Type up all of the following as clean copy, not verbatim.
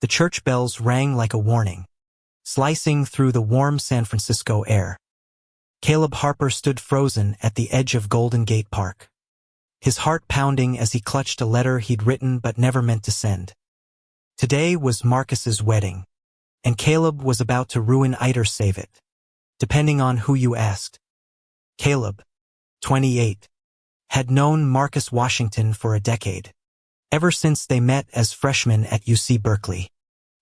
The church bells rang like a warning, slicing through the warm San Francisco air. Caleb Harper stood frozen at the edge of Golden Gate Park, his heart pounding as he clutched a letter he'd written but never meant to send. Today was Marcus's wedding, and Caleb was about to ruin it or save it, depending on who you asked. Caleb, 28, had known Marcus Washington for a decade, ever since they met as freshmen at UC Berkeley,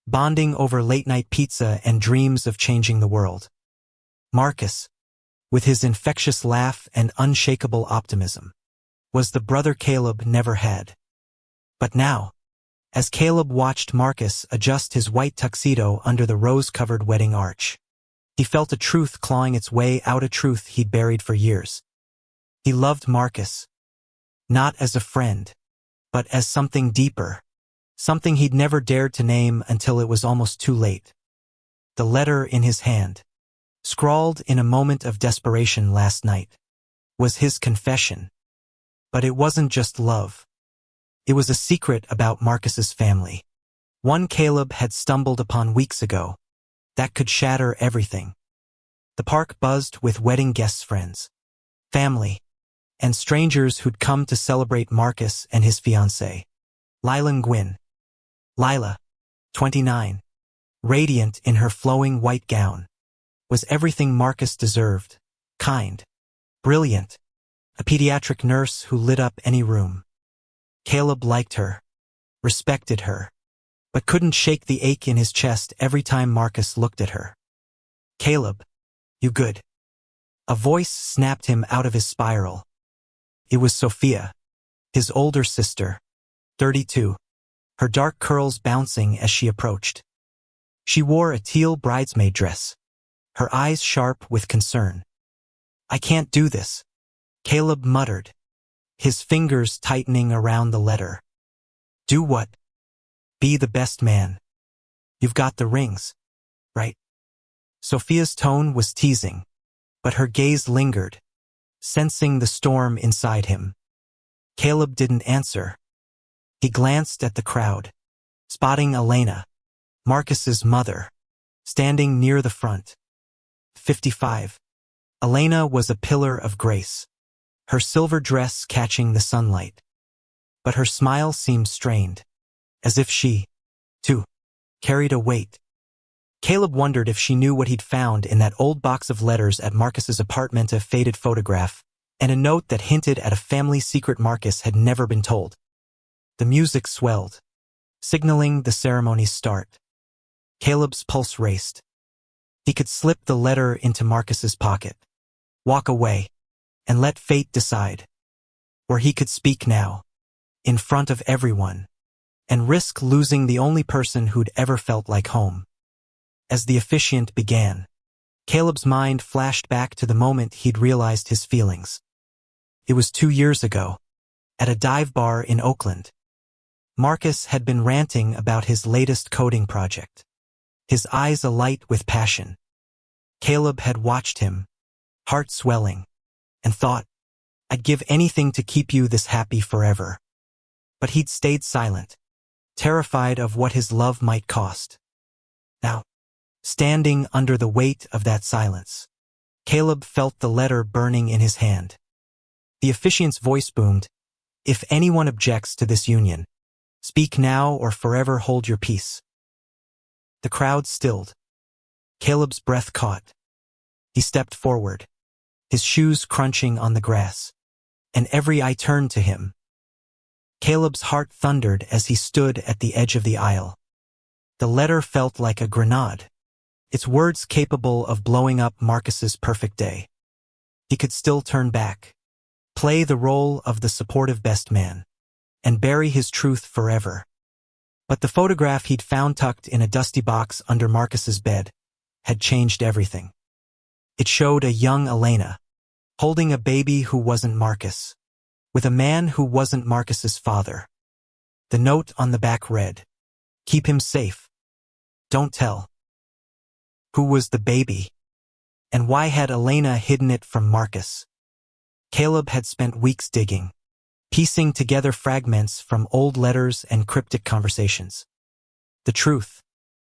bonding over late-night pizza and dreams of changing the world. Marcus, with his infectious laugh and unshakable optimism, was the brother Caleb never had. But now, as Caleb watched Marcus adjust his white tuxedo under the rose-covered wedding arch, he felt a truth clawing its way out, a truth he'd buried for years. He loved Marcus, not as a friend, but as something deeper, something he'd never dared to name until it was almost too late. The letter in his hand, scrawled in a moment of desperation last night, was his confession. But it wasn't just love. It was a secret about Marcus's family, one Caleb had stumbled upon weeks ago, that could shatter everything. The park buzzed with wedding guests, friends, family, and strangers who'd come to celebrate Marcus and his fiancée, Lila Gwynn. Lila, 29, radiant in her flowing white gown, was everything Marcus deserved, kind, brilliant, a pediatric nurse who lit up any room. Caleb liked her, respected her, but couldn't shake the ache in his chest every time Marcus looked at her. "Caleb, you good?" A voice snapped him out of his spiral. It was Sophia, his older sister, 32, her dark curls bouncing as she approached. She wore a teal bridesmaid dress, her eyes sharp with concern. "I can't do this," Caleb muttered, his fingers tightening around the letter. "Do what?" "Be the best man. You've got the rings, right?" Sophia's tone was teasing, but her gaze lingered, sensing the storm inside him. Caleb didn't answer. He glanced at the crowd, spotting Elena, Marcus's mother, standing near the front. 55. Elena was a pillar of grace, her silver dress catching the sunlight. But her smile seemed strained, as if she, too, carried a weight. Caleb wondered if she knew what he'd found in that old box of letters at Marcus's apartment, a faded photograph, and a note that hinted at a family secret Marcus had never been told. The music swelled, signaling the ceremony's start. Caleb's pulse raced. He could slip the letter into Marcus's pocket, walk away, and let fate decide. Or he could speak now, in front of everyone, and risk losing the only person who'd ever felt like home. As the officiant began, Caleb's mind flashed back to the moment he'd realized his feelings. It was 2 years ago, at a dive bar in Oakland. Marcus had been ranting about his latest coding project, his eyes alight with passion. Caleb had watched him, heart swelling, and thought, "I'd give anything to keep you this happy forever." But he'd stayed silent, terrified of what his love might cost. Now, standing under the weight of that silence, Caleb felt the letter burning in his hand. The officiant's voice boomed, "If anyone objects to this union, speak now or forever hold your peace." The crowd stilled. Caleb's breath caught. He stepped forward, his shoes crunching on the grass, and every eye turned to him. Caleb's heart thundered as he stood at the edge of the aisle. The letter felt like a grenade, its words capable of blowing up Marcus's perfect day. He could still turn back, play the role of the supportive best man, and bury his truth forever. But the photograph he'd found tucked in a dusty box under Marcus's bed had changed everything. It showed a young Elena, holding a baby who wasn't Marcus, with a man who wasn't Marcus's father. The note on the back read, "Keep him safe. Don't tell." Who was the baby? And why had Elena hidden it from Marcus? Caleb had spent weeks digging, piecing together fragments from old letters and cryptic conversations. The truth,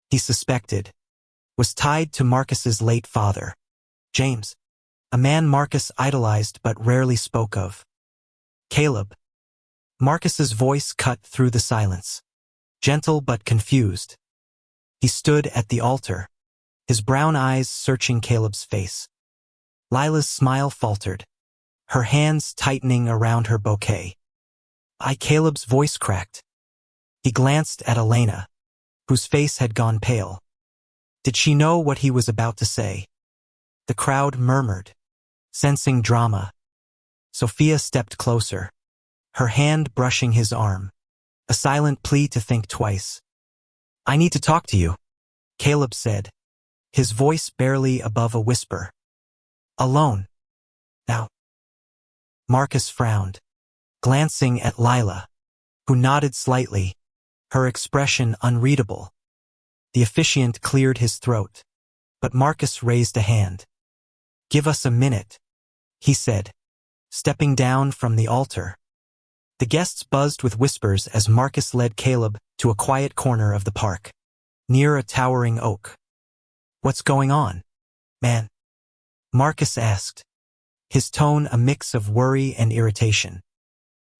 he suspected, was tied to Marcus's late father, James, a man Marcus idolized but rarely spoke of. Caleb. Marcus's voice cut through the silence, gentle but confused. He stood at the altar, his brown eyes searching Caleb's face. Lila's smile faltered, her hands tightening around her bouquet. Caleb's voice cracked. He glanced at Elena, whose face had gone pale. Did she know what he was about to say? The crowd murmured, sensing drama. Sophia stepped closer, her hand brushing his arm, a silent plea to think twice. I need to talk to you, Caleb said, his voice barely above a whisper. Alone. Now. Marcus frowned, glancing at Lila, who nodded slightly, her expression unreadable. The officiant cleared his throat, but Marcus raised a hand. Give us a minute, he said, stepping down from the altar. The guests buzzed with whispers as Marcus led Caleb to a quiet corner of the park, near a towering oak. What's going on, man? Marcus asked, his tone a mix of worry and irritation.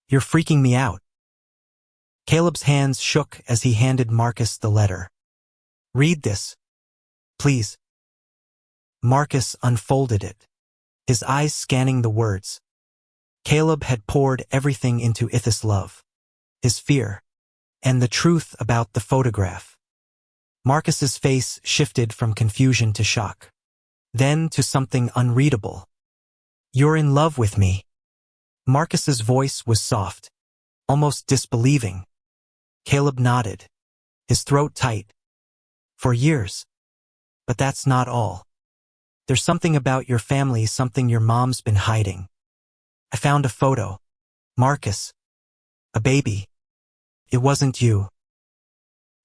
You're freaking me out. Caleb's hands shook as he handed Marcus the letter. Read this, please. Marcus unfolded it, his eyes scanning the words. Caleb had poured everything into Itha's love, his fear, and the truth about the photograph. Marcus's face shifted from confusion to shock, then to something unreadable. You're in love with me. Marcus's voice was soft, almost disbelieving. Caleb nodded, his throat tight. For years. But that's not all. There's something about your family, something your mom's been hiding. I found a photo. Marcus. A baby. It wasn't you.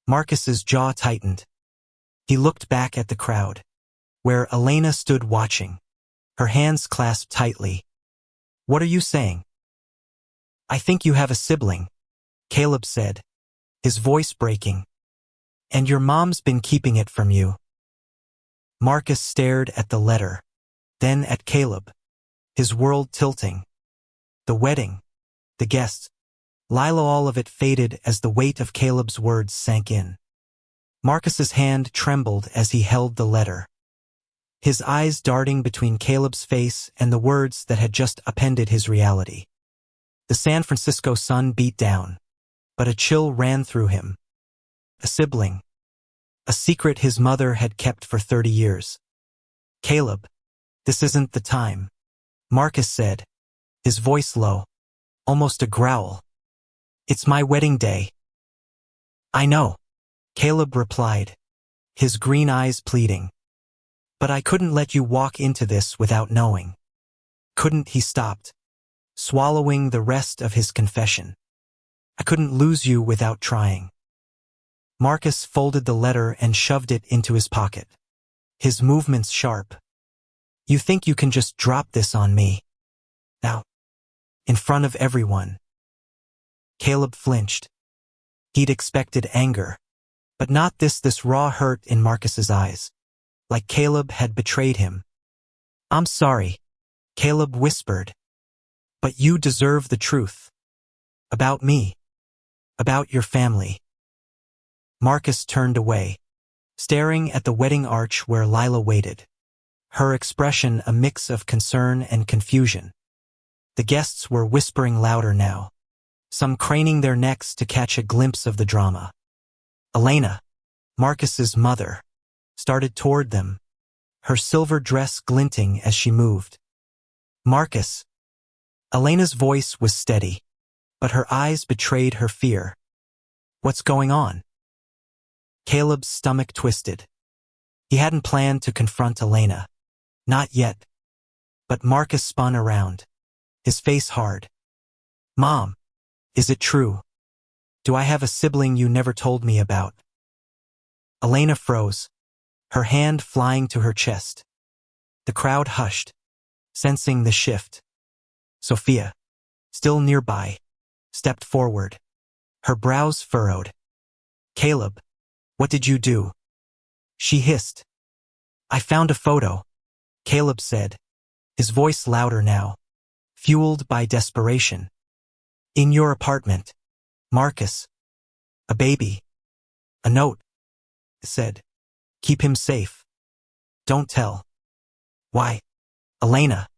Marcus's jaw tightened. He looked back at the crowd, where Elena stood watching, her hands clasped tightly. What are you saying? I think you have a sibling, Caleb said, his voice breaking. And your mom's been keeping it from you. Marcus stared at the letter, then at Caleb, his world tilting. The wedding, the guests, Lila, all of it faded as the weight of Caleb's words sank in. Marcus's hand trembled as he held the letter, his eyes darting between Caleb's face and the words that had just upended his reality. The San Francisco sun beat down, but a chill ran through him. A sibling. A secret his mother had kept for 30 years. Caleb, this isn't the time, Marcus said, his voice low, almost a growl. It's my wedding day. I know, Caleb replied, his green eyes pleading. But I couldn't let you walk into this without knowing. Couldn't, he stopped, swallowing the rest of his confession. I couldn't lose you without trying. Marcus folded the letter and shoved it into his pocket, his movements sharp. You think you can just drop this on me? Now, in front of everyone. Caleb flinched. He'd expected anger, but not this raw hurt in Marcus's eyes, like Caleb had betrayed him. I'm sorry, Caleb whispered, but you deserve the truth. About me. About your family. Marcus turned away, staring at the wedding arch where Lila waited, her expression a mix of concern and confusion. The guests were whispering louder now, some craning their necks to catch a glimpse of the drama. Elena, Marcus's mother, started toward them, her silver dress glinting as she moved. Marcus. Elena's voice was steady, but her eyes betrayed her fear. What's going on? Caleb's stomach twisted. He hadn't planned to confront Elena. Not yet. But Marcus spun around, his face hard. Mom, is it true? Do I have a sibling you never told me about? Elena froze, her hand flying to her chest. The crowd hushed, sensing the shift. Sophia, still nearby, stepped forward, her brows furrowed. Caleb, What did you do? She hissed. I found a photo, Caleb said, his voice louder now, fueled by desperation. In your apartment, Marcus. A baby. A note. Said. Keep him safe. Don't tell. Why? Elena.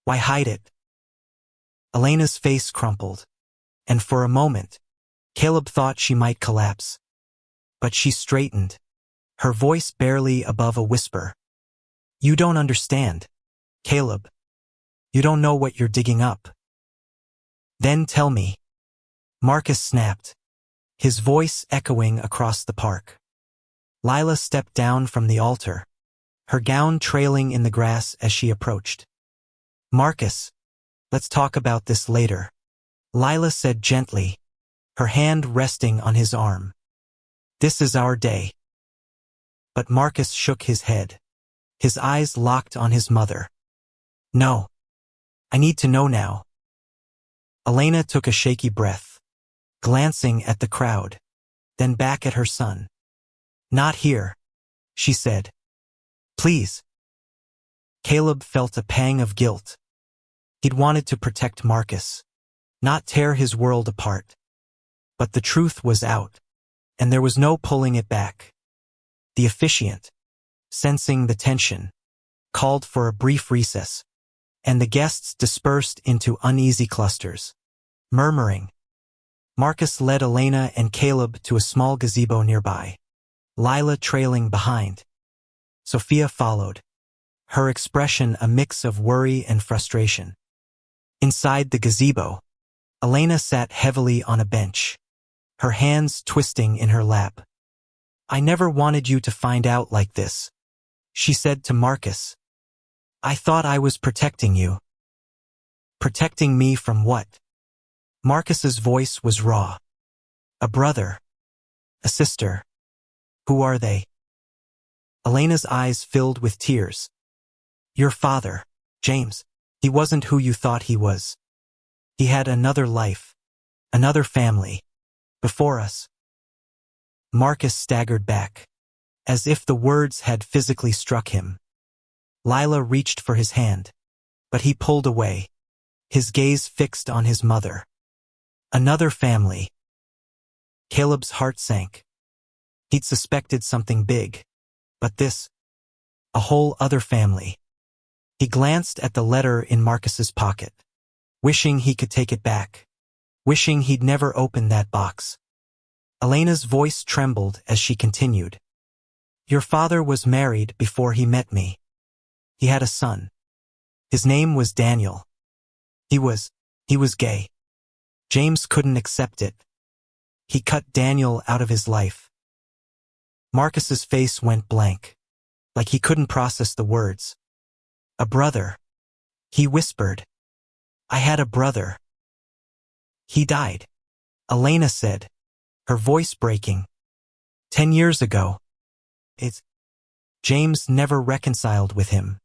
Why hide it? Elena's face crumpled, and for a moment, Caleb thought she might collapse. But she straightened, her voice barely above a whisper. You don't understand, Caleb. You don't know what you're digging up. Then tell me. Marcus snapped, his voice echoing across the park. Lila stepped down from the altar, her gown trailing in the grass as she approached. Marcus, let's talk about this later, Lila said gently, her hand resting on his arm. This is our day. But Marcus shook his head, his eyes locked on his mother. No. I need to know now. Elena took a shaky breath, glancing at the crowd, then back at her son. Not here, she said. Please. Caleb felt a pang of guilt. He'd wanted to protect Marcus, not tear his world apart. But the truth was out, and there was no pulling it back. The officiant, sensing the tension, called for a brief recess, and the guests dispersed into uneasy clusters, murmuring. Marcus led Elena and Caleb to a small gazebo nearby, Lila trailing behind. Sophia followed, her expression a mix of worry and frustration. Inside the gazebo, Elena sat heavily on a bench, her hands twisting in her lap. I never wanted you to find out like this, she said to Marcus. I thought I was protecting you. Protecting me from what? Marcus's voice was raw. A brother. A sister. Who are they? Elena's eyes filled with tears. Your father, James. He wasn't who you thought he was. He had another life, another family, before us. Marcus staggered back, as if the words had physically struck him. Lila reached for his hand, but he pulled away, his gaze fixed on his mother. Another family. Caleb's heart sank. He'd suspected something big, but this, a whole other family. He glanced at the letter in Marcus's pocket, wishing he could take it back, wishing he'd never opened that box. Elena's voice trembled as she continued. Your father was married before he met me. He had a son. His name was Daniel. He was gay. James couldn't accept it. He cut Daniel out of his life. Marcus's face went blank, like he couldn't process the words. A brother. He whispered. I had a brother. He died, Elena said, her voice breaking. 10 years ago. James never reconciled with him.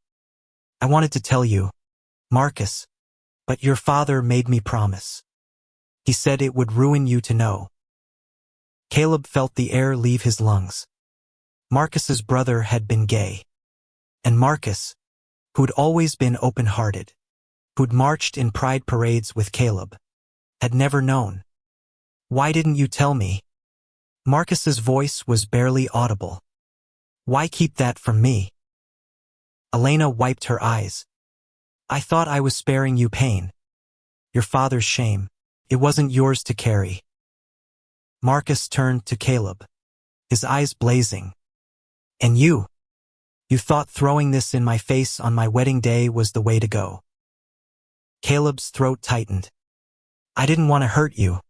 I wanted to tell you, Marcus, but your father made me promise. He said it would ruin you to know. Caleb felt the air leave his lungs. Marcus's brother had been gay. And Marcus, who'd always been open-hearted, who'd marched in pride parades with Caleb, had never known. Why didn't you tell me? Marcus's voice was barely audible. Why keep that from me? Elena wiped her eyes. I thought I was sparing you pain. Your father's shame. It wasn't yours to carry. Marcus turned to Caleb, his eyes blazing. And you? You thought throwing this in my face on my wedding day was the way to go. Caleb's throat tightened. I didn't want to hurt you.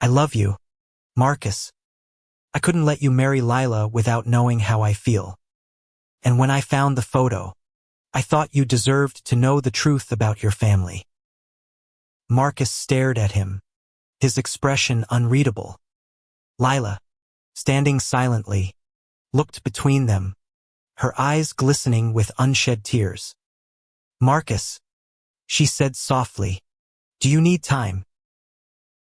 I love you, Marcus. I couldn't let you marry Lila without knowing how I feel. And when I found the photo, I thought you deserved to know the truth about your family. Marcus stared at him, his expression unreadable. Lila, standing silently, looked between them, her eyes glistening with unshed tears. Marcus, she said softly, do you need time?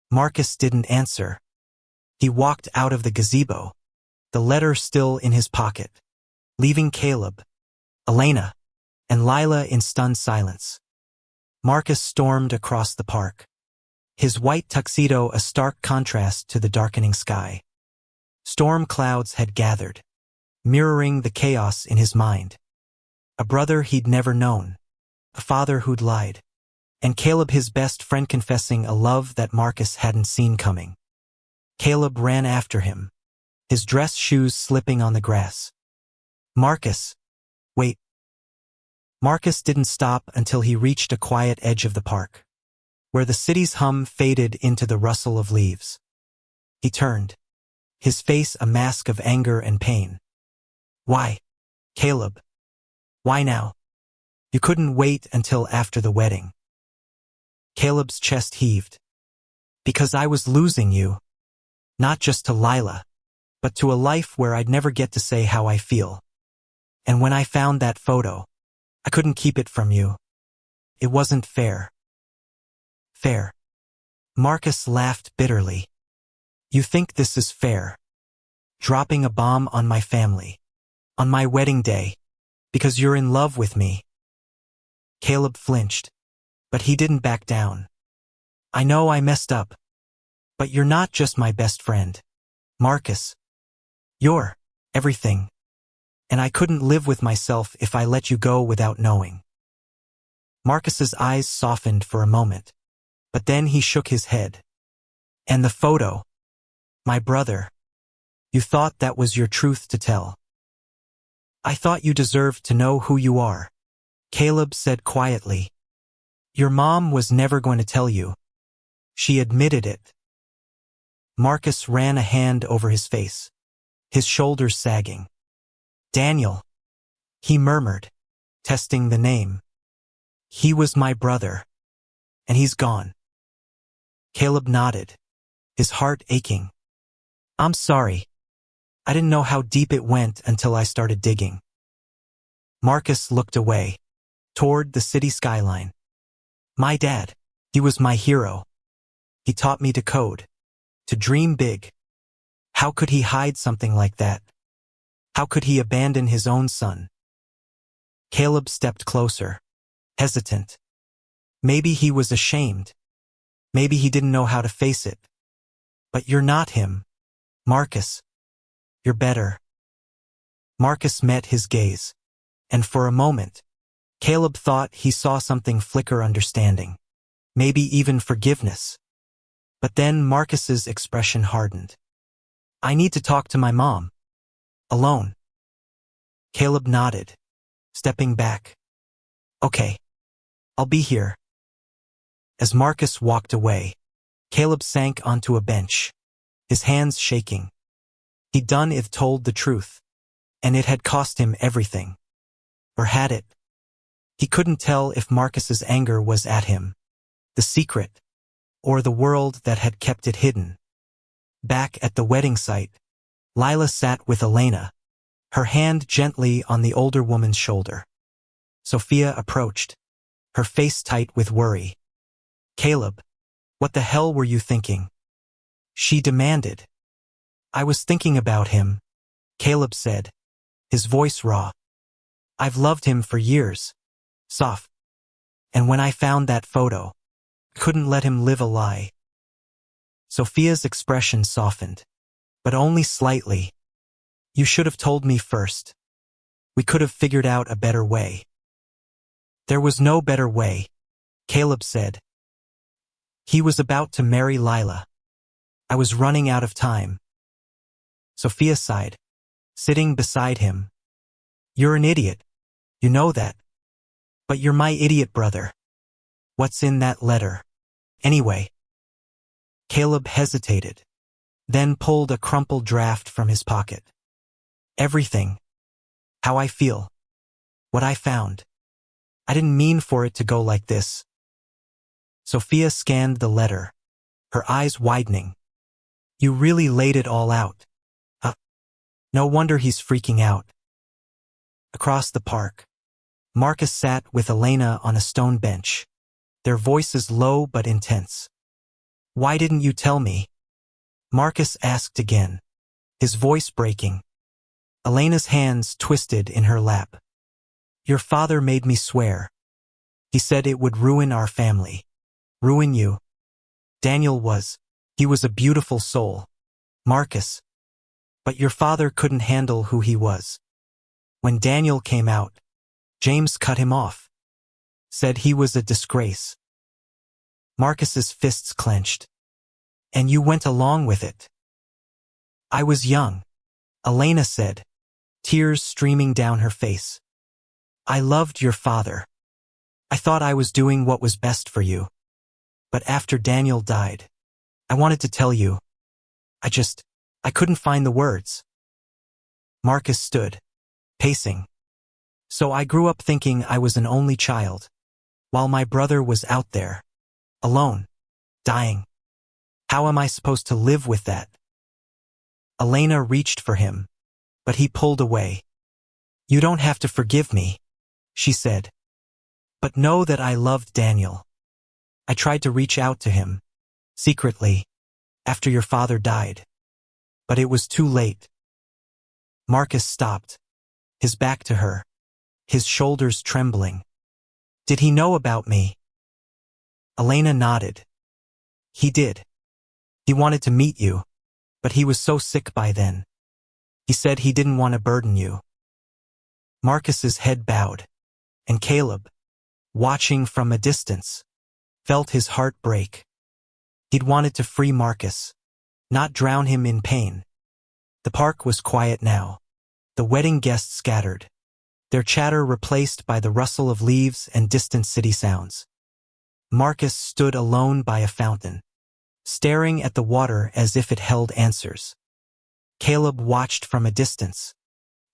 Marcus didn't answer. He walked out of the gazebo, the letter still in his pocket, leaving Caleb, Elena, and Lila in stunned silence. Marcus stormed across the park, his white tuxedo a stark contrast to the darkening sky. Storm clouds had gathered, mirroring the chaos in his mind. A brother he'd never known, a father who'd lied, and Caleb, his best friend, confessing a love that Marcus hadn't seen coming. Caleb ran after him, his dress shoes slipping on the grass. Marcus, wait. Marcus didn't stop until he reached a quiet edge of the park, where the city's hum faded into the rustle of leaves. He turned, his face a mask of anger and pain. Why, Caleb? Why now? You couldn't wait until after the wedding. Caleb's chest heaved. Because I was losing you. Not just to Lila, but to a life where I'd never get to say how I feel. And when I found that photo, I couldn't keep it from you. It wasn't fair. Fair. Marcus laughed bitterly. You think this is fair? Dropping a bomb on my family, on my wedding day, because you're in love with me. Caleb flinched, but he didn't back down. I know I messed up, but you're not just my best friend, Marcus. You're everything, and I couldn't live with myself if I let you go without knowing. Marcus's eyes softened for a moment, but then he shook his head. And the photo, my brother, you thought that was your truth to tell. I thought you deserved to know who you are, Caleb said quietly. Your mom was never going to tell you. She admitted it. Marcus ran a hand over his face, his shoulders sagging. Daniel, he murmured, testing the name. He was my brother, and he's gone. Caleb nodded, his heart aching. I'm sorry. I didn't know how deep it went until I started digging. Marcus looked away, toward the city skyline. My dad, he was my hero. He taught me to code, to dream big. How could he hide something like that? How could he abandon his own son? Caleb stepped closer, hesitant. Maybe he was ashamed. Maybe he didn't know how to face it. But you're not him, Marcus. You're better. Marcus met his gaze, and for a moment, Caleb thought he saw something flicker understanding, maybe even forgiveness. But then Marcus's expression hardened. I need to talk to my mom. Alone. Caleb nodded, stepping back. Okay. I'll be here. As Marcus walked away, Caleb sank onto a bench, his hands shaking. He'd done it, told the truth, and it had cost him everything. Or had it? He couldn't tell if Marcus's anger was at him, the secret, or the world that had kept it hidden. Back at the wedding site, Lila sat with Elena, her hand gently on the older woman's shoulder. Sophia approached, her face tight with worry. Caleb, what the hell were you thinking? She demanded. I was thinking about him, Caleb said, his voice raw. I've loved him for years. Soft. And when I found that photo, couldn't let him live a lie. Sophia's expression softened, but only slightly. You should have told me first. We could have figured out a better way. There was no better way, Caleb said. He was about to marry Lila. I was running out of time. Sophia sighed, sitting beside him. You're an idiot. You know that. But you're my idiot brother. What's in that letter? Anyway. Caleb hesitated, then pulled a crumpled draft from his pocket. Everything. How I feel. What I found. I didn't mean for it to go like this. Sophia scanned the letter, her eyes widening. You really laid it all out. No wonder he's freaking out. Across the park, Marcus sat with Elena on a stone bench, their voices low but intense. Why didn't you tell me? Marcus asked again, his voice breaking. Elena's hands twisted in her lap. Your father made me swear. He said it would ruin our family. Ruin you. He was a beautiful soul. Marcus. But your father couldn't handle who he was. When Daniel came out, James cut him off. Said he was a disgrace. Marcus's fists clenched. And you went along with it. I was young, Elena said, tears streaming down her face. I loved your father. I thought I was doing what was best for you. But after Daniel died, I wanted to tell you. I couldn't find the words. Marcus stood, pacing. So I grew up thinking I was an only child, while my brother was out there, alone, dying. How am I supposed to live with that? Elena reached for him, but he pulled away. You don't have to forgive me, she said. But know that I loved Daniel. I tried to reach out to him, secretly, after your father died. But it was too late. Marcus stopped, his back to her, his shoulders trembling. Did he know about me? Elena nodded. He did. He wanted to meet you, but he was so sick by then. He said he didn't want to burden you. Marcus's head bowed, and Caleb, watching from a distance, felt his heart break. He'd wanted to free Marcus, not drown him in pain. The park was quiet now. The wedding guests scattered, their chatter replaced by the rustle of leaves and distant city sounds. Marcus stood alone by a fountain, staring at the water as if it held answers. Caleb watched from a distance,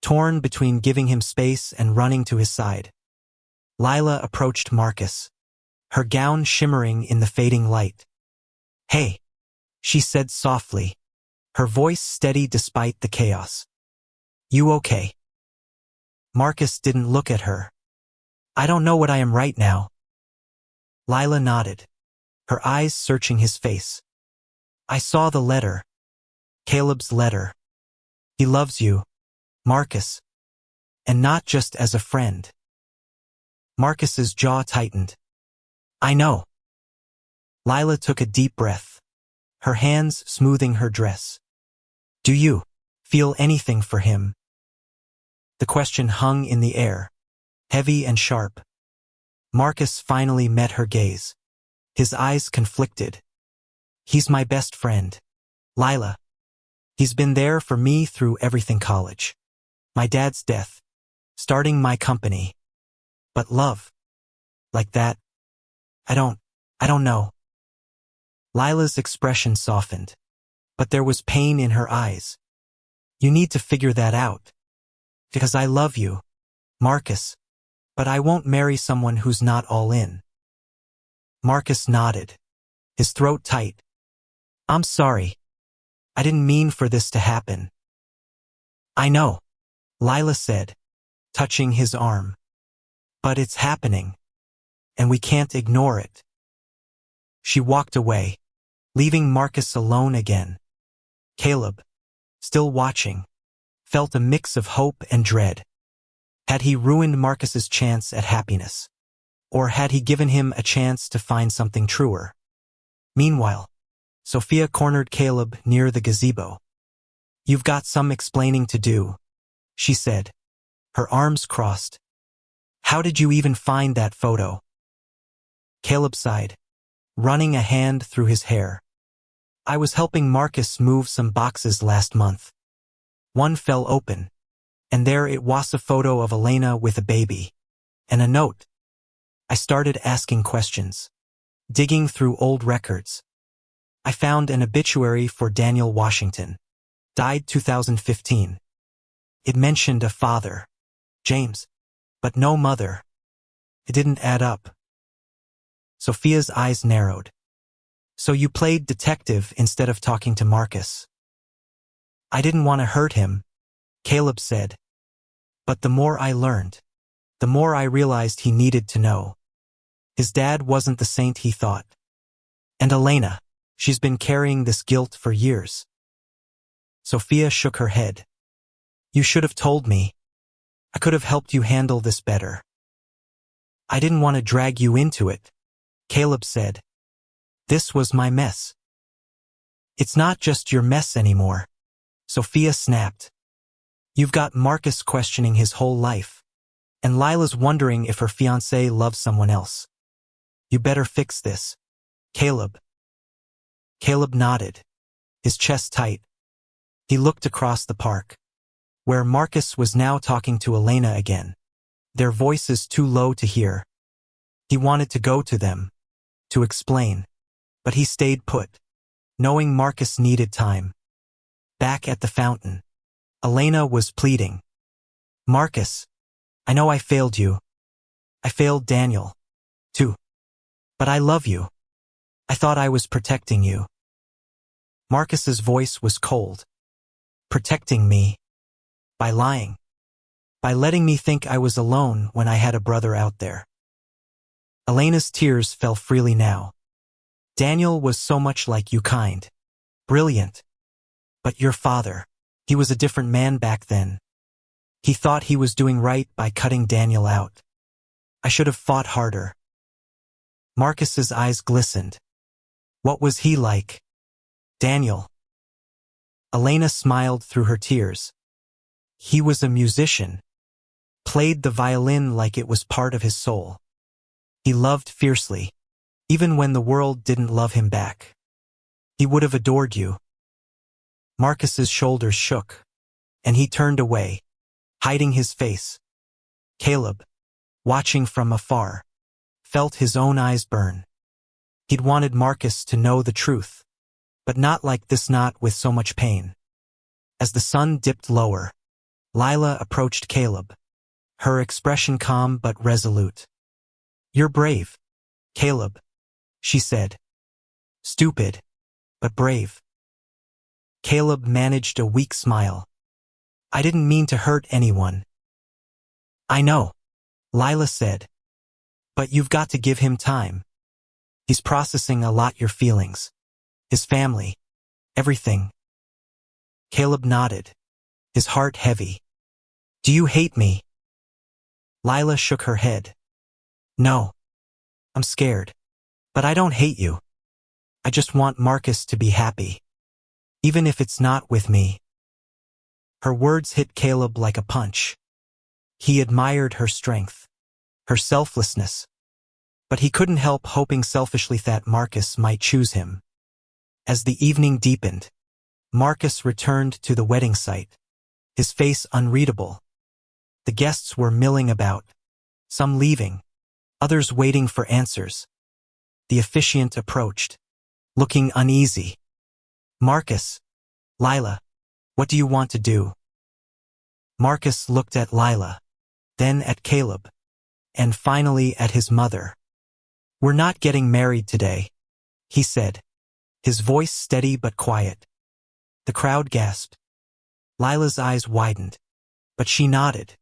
torn between giving him space and running to his side. Lila approached Marcus, her gown shimmering in the fading light. Hey, she said softly, her voice steady despite the chaos. You okay? Marcus didn't look at her. I don't know what I am right now. Lila nodded, her eyes searching his face. I saw the letter. Caleb's letter. He loves you, Marcus. And not just as a friend. Marcus's jaw tightened. I know. Lila took a deep breath, her hands smoothing her dress. Do you feel anything for him? The question hung in the air, heavy and sharp. Marcus finally met her gaze. His eyes conflicted. He's my best friend, Lila. He's been there for me through everything: college, my dad's death, starting my company. But love, like that, I don't know. Lila's expression softened, but there was pain in her eyes. You need to figure that out. Because I love you, Marcus, but I won't marry someone who's not all in. Marcus nodded, his throat tight. I'm sorry. I didn't mean for this to happen. I know, Lila said, touching his arm. But it's happening, and we can't ignore it. She walked away, leaving Marcus alone again. Caleb, still watching, felt a mix of hope and dread. Had he ruined Marcus's chance at happiness? Or had he given him a chance to find something truer? Meanwhile, Sophia cornered Caleb near the gazebo. You've got some explaining to do, she said, her arms crossed. How did you even find that photo? Caleb sighed, running a hand through his hair. I was helping Marcus move some boxes last month. One fell open, and there it was, a photo of Elena with a baby, and a note. I started asking questions, digging through old records. I found an obituary for Daniel Washington, died 2015. It mentioned a father, James, but no mother. It didn't add up. Sophia's eyes narrowed. So you played detective instead of talking to Marcus. I didn't want to hurt him, Caleb said. But the more I learned, the more I realized he needed to know. His dad wasn't the saint he thought. And Elena, she's been carrying this guilt for years. Sophia shook her head. You should have told me. I could have helped you handle this better. I didn't want to drag you into it, Caleb said. This was my mess. It's not just your mess anymore, Sophia snapped. You've got Marcus questioning his whole life, and Lila's wondering if her fiancé loves someone else. You better fix this, Caleb. Caleb nodded, his chest tight. He looked across the park, where Marcus was now talking to Elena again, their voices too low to hear. He wanted to go to them, to explain, but he stayed put, knowing Marcus needed time. Back at the fountain, Elena was pleading. Marcus, I know I failed you. I failed Daniel, too. But I love you. I thought I was protecting you. Marcus's voice was cold. Protecting me? By lying. By letting me think I was alone when I had a brother out there. Elena's tears fell freely now. Daniel was so much like you, kind. Brilliant. But your father, he was a different man back then. He thought he was doing right by cutting Daniel out. I should have fought harder. Marcus's eyes glistened. What was he like? Daniel. Elena smiled through her tears. He was a musician. Played the violin like it was part of his soul. He loved fiercely, even when the world didn't love him back. He would have adored you. Marcus's shoulders shook, and he turned away, hiding his face. Caleb, watching from afar, felt his own eyes burn. He'd wanted Marcus to know the truth, but not like this, not with so much pain. As the sun dipped lower, Lila approached Caleb, her expression calm but resolute. You're brave, Caleb, she said. Stupid, but brave. Caleb managed a weak smile. I didn't mean to hurt anyone. I know, Lila said. But you've got to give him time. He's processing a lot, your feelings. His family. Everything. Caleb nodded, his heart heavy. Do you hate me? Lila shook her head. No. I'm scared. But I don't hate you. I just want Marcus to be happy. Even if it's not with me. Her words hit Caleb like a punch. He admired her strength, her selflessness. But he couldn't help hoping selfishly that Marcus might choose him. As the evening deepened, Marcus returned to the wedding site, his face unreadable. The guests were milling about, some leaving, others waiting for answers. The officiant approached, looking uneasy. Marcus, Lila, what do you want to do? Marcus looked at Lila, then at Caleb, and finally at his mother. We're not getting married today, he said, his voice steady but quiet. The crowd gasped. Lila's eyes widened, but she nodded,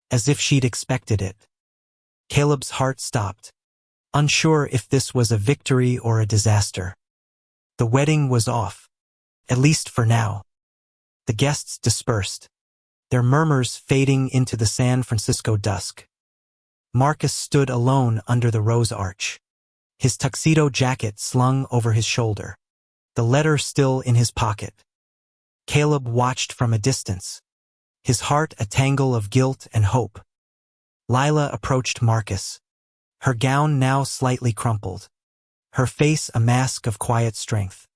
as if she'd expected it. Caleb's heart stopped, unsure if this was a victory or a disaster. The wedding was off, at least for now. The guests dispersed, their murmurs fading into the San Francisco dusk. Marcus stood alone under the rose arch, his tuxedo jacket slung over his shoulder, the letter still in his pocket. Caleb watched from a distance, his heart a tangle of guilt and hope. Lila approached Marcus, her gown now slightly crumpled, her face a mask of quiet strength.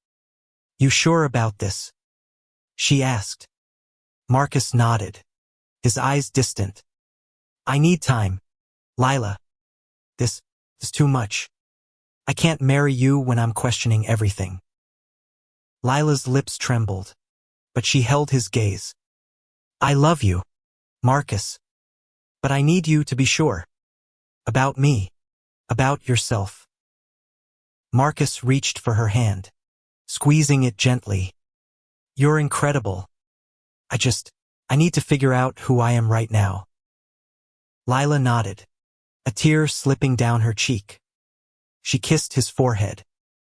You sure about this? She asked. Marcus nodded, his eyes distant. I need time, Lila. This is too much. I can't marry you when I'm questioning everything. Lila's lips trembled, but she held his gaze. I love you, Marcus. But I need you to be sure. About me. About yourself. Marcus reached for her hand, squeezing it gently. You're incredible. I need to figure out who I am right now. Lila nodded, a tear slipping down her cheek. She kissed his forehead,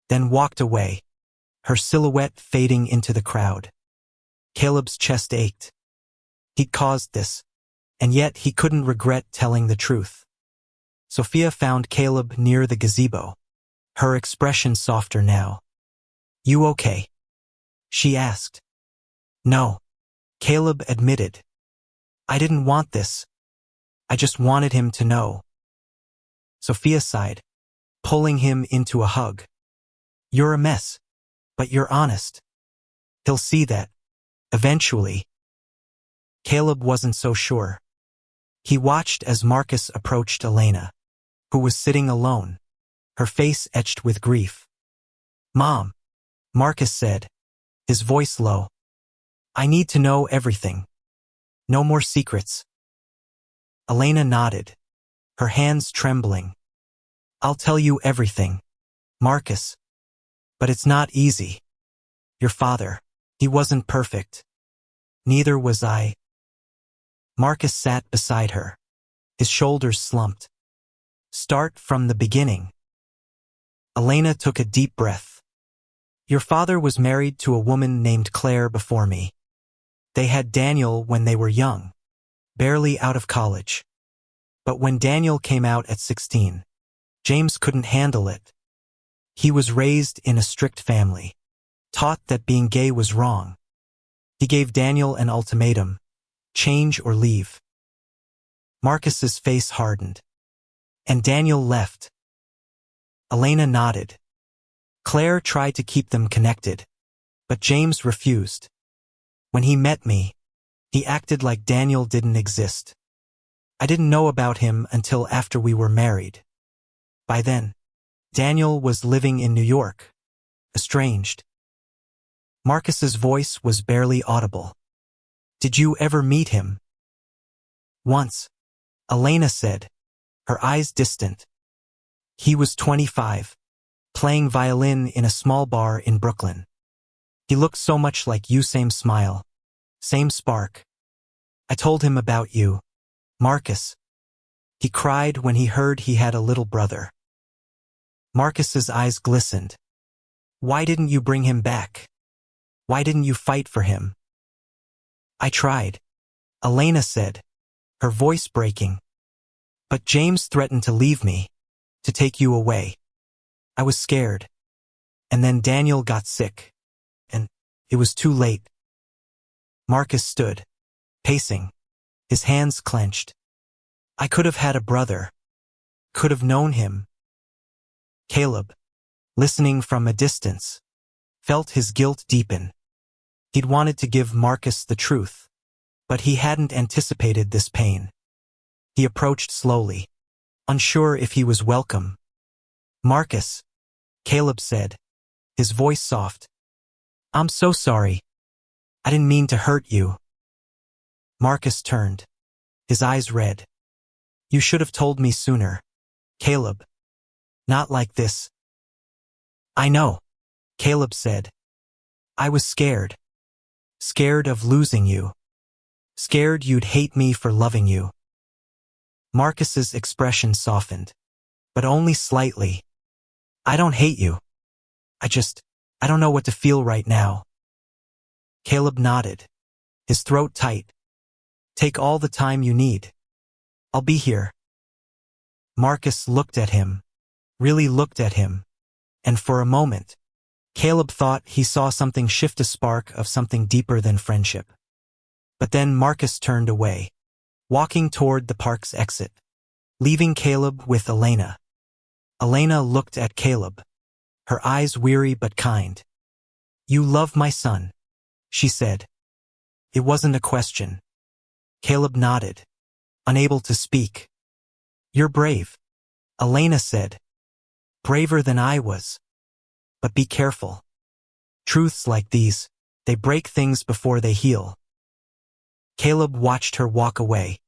then walked away, her silhouette fading into the crowd. Caleb's chest ached. He'd caused this, and yet he couldn't regret telling the truth. Sophia found Caleb near the gazebo, her expression softer now. "You okay?" she asked. "No," Caleb admitted. "I didn't want this. I just wanted him to know." Sophia sighed, pulling him into a hug. "You're a mess, but you're honest. He'll see that, eventually." Caleb wasn't so sure. He watched as Marcus approached Elena, who was sitting alone, her face etched with grief. "Mom," Marcus said, his voice low. "I need to know everything. No more secrets." Elena nodded, her hands trembling. "I'll tell you everything, Marcus. But it's not easy. Your father, he wasn't perfect. Neither was I." Marcus sat beside her, his shoulders slumped. "Start from the beginning." Elena took a deep breath. "Your father was married to a woman named Claire before me. They had Daniel when they were young, barely out of college. But when Daniel came out at 16, James couldn't handle it. He was raised in a strict family, taught that being gay was wrong. He gave Daniel an ultimatum: change or leave." Marcus's face hardened. "And Daniel left." Elena nodded. "Claire tried to keep them connected, but James refused. When he met me, he acted like Daniel didn't exist. I didn't know about him until after we were married. By then, Daniel was living in New York, estranged." Marcus's voice was barely audible. "Did you ever meet him?" "Once," Elena said, her eyes distant. "He was 25, playing violin in a small bar in Brooklyn. He looked so much like you, same smile, same spark. I told him about you, Marcus. He cried when he heard he had a little brother." Marcus's eyes glistened. "Why didn't you bring him back? Why didn't you fight for him?" "I tried," Elena said, her voice breaking. "But James threatened to leave me, to take you away. I was scared. And then Daniel got sick. And it was too late." Marcus stood, pacing, his hands clenched. "I could have had a brother. Could have known him." Caleb, listening from a distance, felt his guilt deepen. He'd wanted to give Marcus the truth, but he hadn't anticipated this pain. He approached slowly, unsure if he was welcome. "Marcus," Caleb said, his voice soft. "I'm so sorry. I didn't mean to hurt you." Marcus turned, his eyes red. "You should have told me sooner, Caleb. Not like this." "I know," Caleb said. "I was scared. Scared of losing you. Scared you'd hate me for loving you." Marcus's expression softened, but only slightly. "I don't hate you. I don't know what to feel right now." Caleb nodded, his throat tight. "Take all the time you need. I'll be here." Marcus looked at him, really looked at him, and for a moment, Caleb thought he saw something shift, a spark of something deeper than friendship. But then Marcus turned away, walking toward the park's exit, leaving Caleb with Elena. Elena looked at Caleb, her eyes weary but kind. "You love my son," she said. It wasn't a question. Caleb nodded, unable to speak. "You're brave," Elena said. "Braver than I was. But be careful. Truths like these, they break things before they heal." Caleb watched her walk away,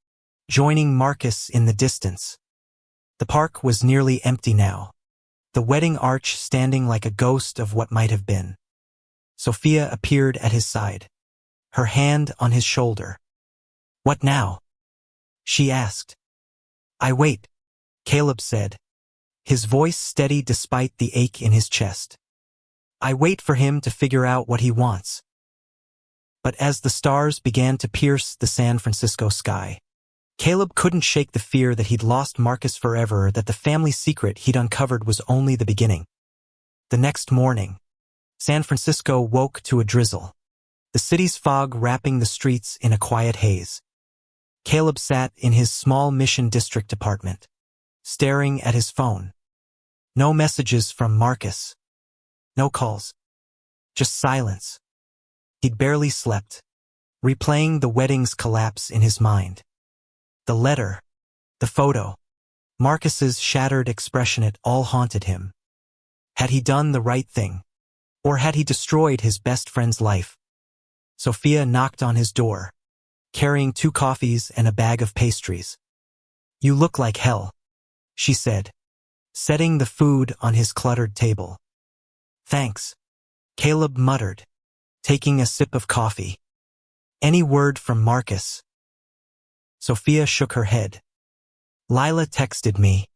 joining Marcus in the distance. The park was nearly empty now, the wedding arch standing like a ghost of what might have been. Sophia appeared at his side, her hand on his shoulder. "What now?" she asked. "I wait," Caleb said, his voice steady despite the ache in his chest. "I wait for him to figure out what he wants." But as the stars began to pierce the San Francisco sky, Caleb couldn't shake the fear that he'd lost Marcus forever, that the family secret he'd uncovered was only the beginning. The next morning, San Francisco woke to a drizzle, the city's fog wrapping the streets in a quiet haze. Caleb sat in his small Mission District apartment, staring at his phone. No messages from Marcus. No calls. Just silence. He'd barely slept, replaying the wedding's collapse in his mind. The letter, the photo, Marcus's shattered expression, it all haunted him. Had he done the right thing? Or had he destroyed his best friend's life? Sophia knocked on his door, carrying 2 coffees and a bag of pastries. "You look like hell," she said, setting the food on his cluttered table. "Thanks," Caleb muttered, taking a sip of coffee. "Any word from Marcus?" Sophia shook her head. "Lila texted me.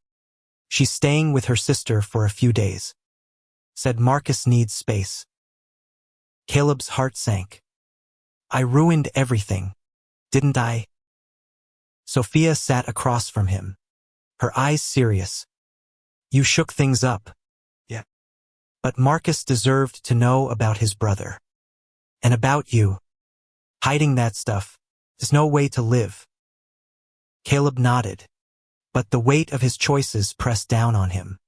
She's staying with her sister for a few days. Said Marcus needs space." Caleb's heart sank. "I ruined everything, didn't I?" Sophia sat across from him, her eyes serious. "You shook things up." "Yeah. But Marcus deserved to know about his brother. And about you. Hiding that stuff is no way to live." Caleb nodded, but the weight of his choices pressed down on him.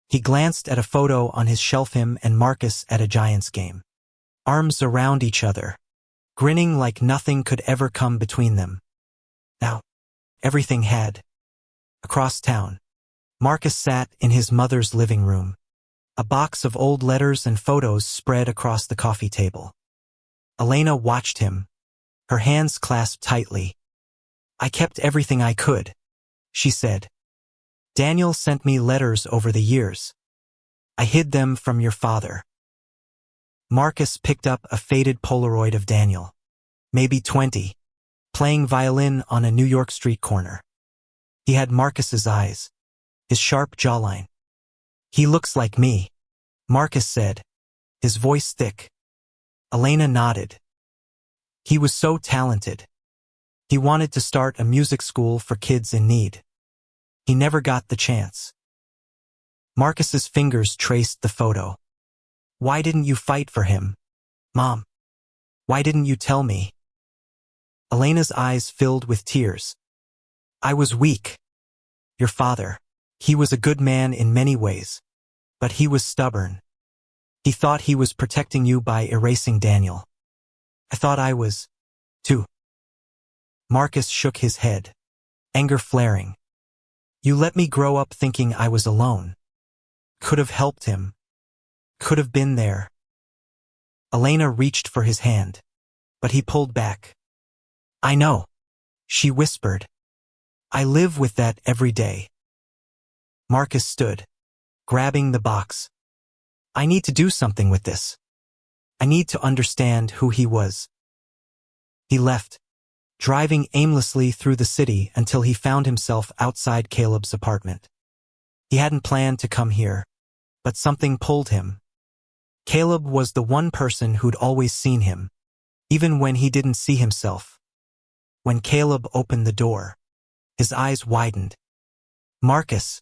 He glanced at a photo on his shelf, him and Marcus at a Giants game, arms around each other, grinning like nothing could ever come between them. Now, everything had. Across town, Marcus sat in his mother's living room, a box of old letters and photos spread across the coffee table. Elena watched him, her hands clasped tightly. "I kept everything I could," she said. "Daniel sent me letters over the years. I hid them from your father." Marcus picked up a faded Polaroid of Daniel, maybe 20, playing violin on a New York street corner. He had Marcus's eyes, his sharp jawline. "He looks like me," Marcus said, his voice thick. Elena nodded. "He was so talented. He wanted to start a music school for kids in need. He never got the chance." Marcus's fingers traced the photo. "Why didn't you fight for him, Mom? Why didn't you tell me?" Elena's eyes filled with tears. "I was weak. Your father, he was a good man in many ways, but he was stubborn. He thought he was protecting you by erasing Daniel. I thought I was, too." Marcus shook his head, anger flaring. "You let me grow up thinking I was alone. Could have helped him. Could have been there." Elena reached for his hand, but he pulled back. "I know," she whispered. "I live with that every day." Marcus stood, grabbing the box. "I need to do something with this. I need to understand who he was." He left, driving aimlessly through the city until he found himself outside Caleb's apartment. He hadn't planned to come here, but something pulled him. Caleb was the one person who'd always seen him, even when he didn't see himself. When Caleb opened the door, his eyes widened. "Marcus,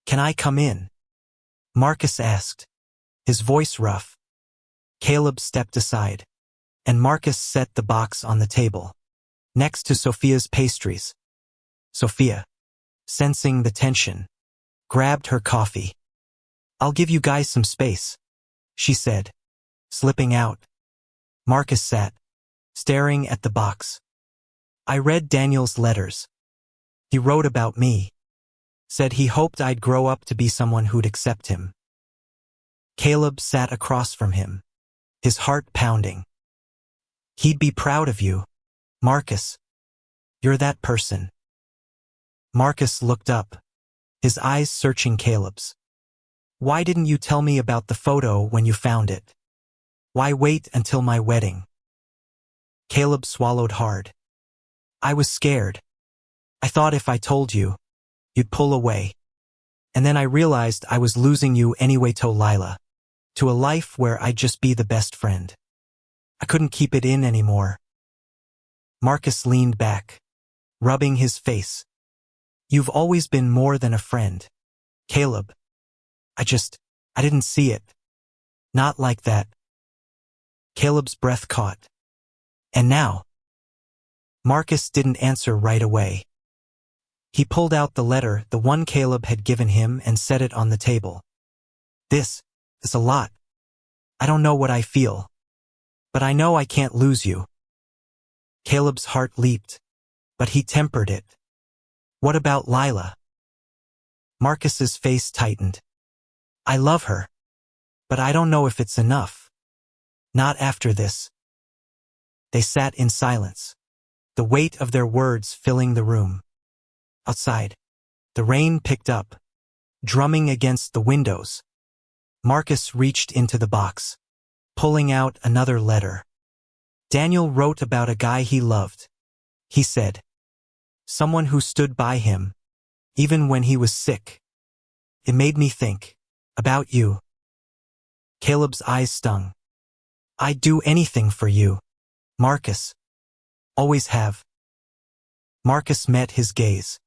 can I come in?" Marcus asked, his voice rough. Caleb stepped aside, and Marcus set the box on the table, next to Sophia's pastries. Sophia, sensing the tension, grabbed her coffee. "I'll give you guys some space," she said, slipping out. Marcus sat, staring at the box. "I read Daniel's letters. He wrote about me. Said he hoped I'd grow up to be someone who'd accept him." Caleb sat across from him, his heart pounding. "He'd be proud of you, Marcus. You're that person." Marcus looked up, his eyes searching Caleb's. "Why didn't you tell me about the photo when you found it? Why wait until my wedding?" Caleb swallowed hard. "I was scared. I thought if I told you, you'd pull away. And then I realized I was losing you anyway to Lila, to a life where I'd just be the best friend." I couldn't keep it in anymore. Marcus leaned back, rubbing his face. You've always been more than a friend, Caleb. I didn't see it. Not like that. Caleb's breath caught. And now? Marcus didn't answer right away. He pulled out the letter, the one Caleb had given him, and set it on the table. This is a lot. I don't know what I feel. But I know I can't lose you. Caleb's heart leaped, but he tempered it. What about Lila? Marcus's face tightened. I love her. But I don't know if it's enough. Not after this. They sat in silence, the weight of their words filling the room. Outside, the rain picked up, drumming against the windows. Marcus reached into the box, pulling out another letter. Daniel wrote about a guy he loved. He said, someone who stood by him, even when he was sick. It made me think about you. Caleb's eyes stung. I'd do anything for you, Marcus. Always have. Marcus met his gaze,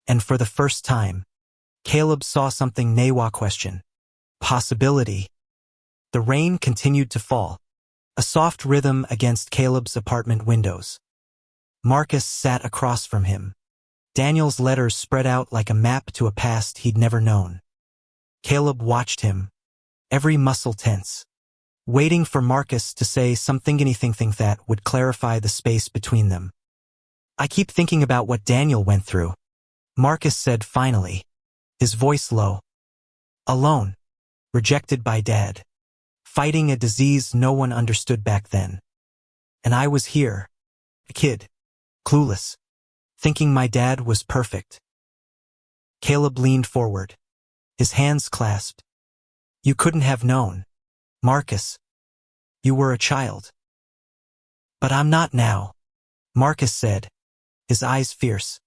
and for the first time, Caleb saw something Newa questioned. Possibility. The rain continued to fall, a soft rhythm against Caleb's apartment windows. Marcus sat across from him. Daniel's letters spread out like a map to a past he'd never known. Caleb watched him, every muscle tense, waiting for Marcus to say something anything that would clarify the space between them. I keep thinking about what Daniel went through, Marcus said finally, his voice low. Alone, rejected by Dad, fighting a disease no one understood back then. And I was here, a kid, clueless, thinking my dad was perfect. Caleb leaned forward, his hands clasped. You couldn't have known, Marcus. You were a child. But I'm not now, Marcus said, his eyes fierce.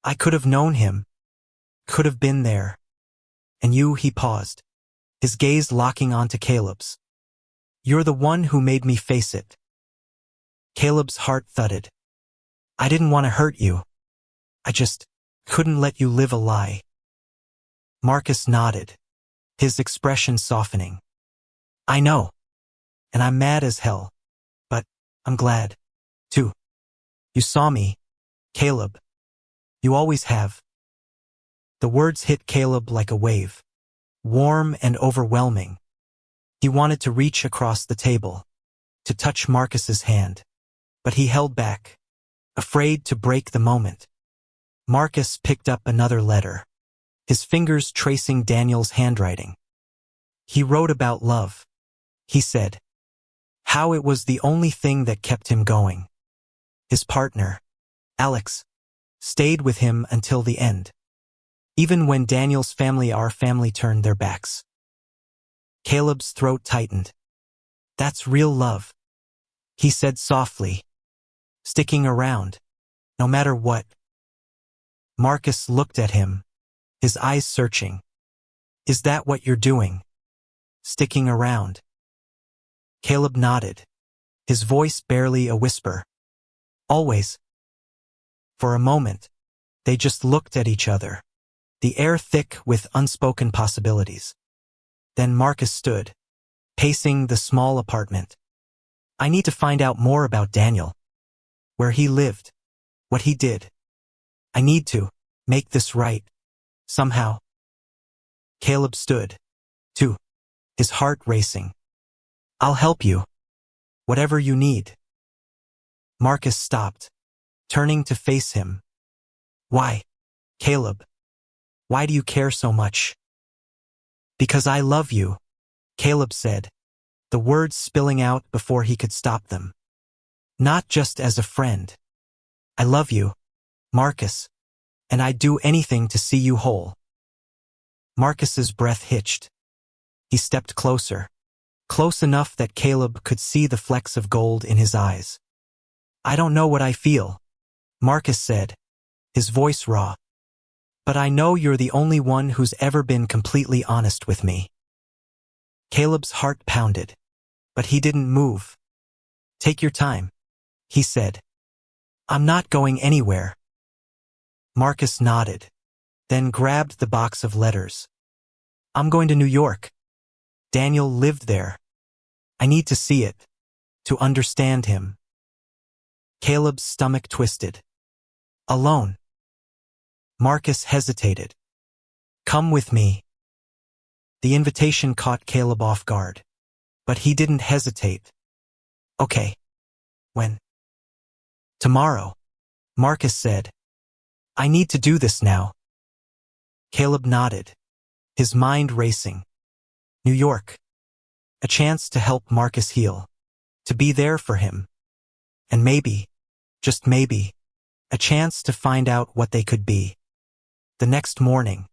I could have known him, could have been there. And you, he paused, his gaze locking onto Caleb's. You're the one who made me face it. Caleb's heart thudded. I didn't want to hurt you. I just couldn't let you live a lie. Marcus nodded, his expression softening. I know. And I'm mad as hell. But I'm glad, too. You saw me, Caleb. You always have. The words hit Caleb like a wave, warm and overwhelming. He wanted to reach across the table, to touch Marcus's hand, but he held back, afraid to break the moment. Marcus picked up another letter, his fingers tracing Daniel's handwriting. He wrote about love, he said. How it was the only thing that kept him going. His partner, Alex, stayed with him until the end. Even when Daniel's family, our family, turned their backs. Caleb's throat tightened. That's real love, he said softly. Sticking around, no matter what. Marcus looked at him, his eyes searching. Is that what you're doing? Sticking around? Caleb nodded, his voice barely a whisper. Always. For a moment, they just looked at each other, the air thick with unspoken possibilities. Then Marcus stood, pacing the small apartment. I need to find out more about Daniel. Where he lived, what he did. I need to make this right, somehow. Caleb stood, too, his heart racing. I'll help you. Whatever you need. Marcus stopped, turning to face him. Why, Caleb? Why do you care so much? Because I love you, Caleb said, the words spilling out before he could stop them. Not just as a friend. I love you, Marcus, and I'd do anything to see you whole. Marcus's breath hitched. He stepped closer, close enough that Caleb could see the flecks of gold in his eyes. I don't know what I feel, Marcus said, his voice raw. But I know you're the only one who's ever been completely honest with me. Caleb's heart pounded, but he didn't move. Take your time, he said. I'm not going anywhere. Marcus nodded, then grabbed the box of letters. I'm going to New York. Daniel lived there. I need to see it, to understand him. Caleb's stomach twisted. Alone. Marcus hesitated. Come with me. The invitation caught Caleb off guard, but he didn't hesitate. Okay. When? Tomorrow, Marcus said. I need to do this now. Caleb nodded, his mind racing. New York. A chance to help Marcus heal, to be there for him. And maybe, just maybe, a chance to find out what they could be. The next morning,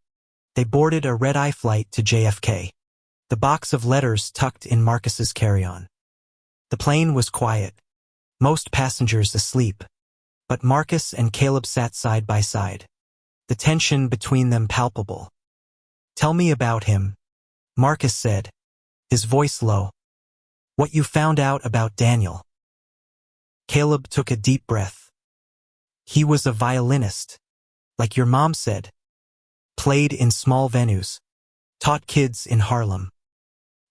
they boarded a red-eye flight to JFK, the box of letters tucked in Marcus's carry-on. The plane was quiet, most passengers asleep, but Marcus and Caleb sat side by side, the tension between them palpable. Tell me about him, Marcus said, his voice low. What you found out about Daniel. Caleb took a deep breath. He was a violinist, like your mom said. Played in small venues, taught kids in Harlem.